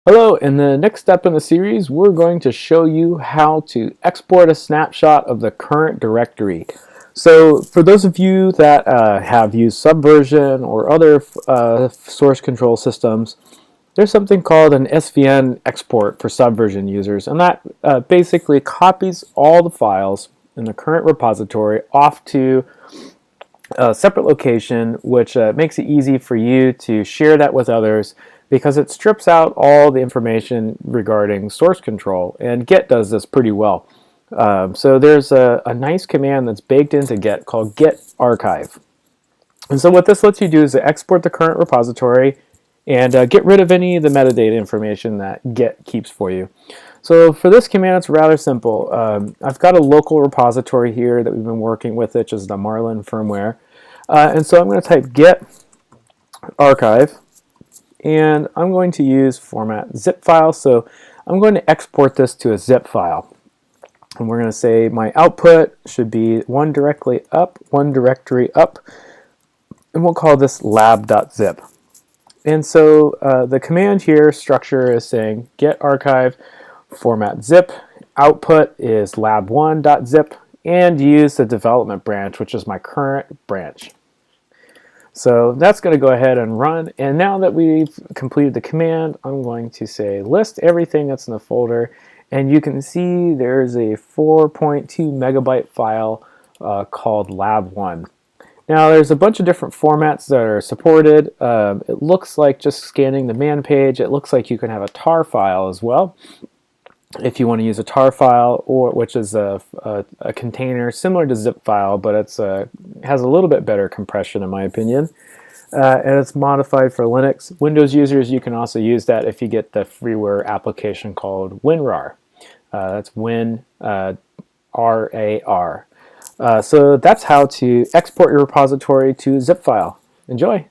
Hello, in the next step in the series, we're going to show you how to export a snapshot of the current directory. So for those of you that have used Subversion or other source control systems, there's something called an SVN export for Subversion users, and that basically copies all the files in the current repository off to a separate location, which makes it easy for you to share that with others because it strips out all the information regarding source control, and Git does this pretty well. So there's a nice command that's baked into Git called git archive. And so what this lets you do is to export the current repository and get rid of any of the metadata information that Git keeps for you. So for this command, it's rather simple. I've got a local repository here that we've been working with, which is the Marlin firmware. And so I'm going to type git archive, and I'm going to use format zip file. So I'm going to export this to a zip file. And we're going to say my output should be one directly up, one directory up, and we'll call this lab.zip. And so the command here structure is saying git archive format zip, output is lab1.zip, and use the development branch, which is my current branch. So that's going to go ahead and run, and now that we've completed the command, I'm going to say list everything that's in the folder, and you can see there's a 4.2 megabyte file called lab1. Now there's a bunch of different formats that are supported. It looks like, just scanning the man page, it looks like you can have a tar file as well if you want to use a tar file, or which is a container similar to zip file, but it's has a little bit better compression in my opinion, and it's modified for Linux. Windows users, you can also use that if you get the freeware application called WinRAR. That's WinRAR. So that's how to export your repository to zip file. Enjoy!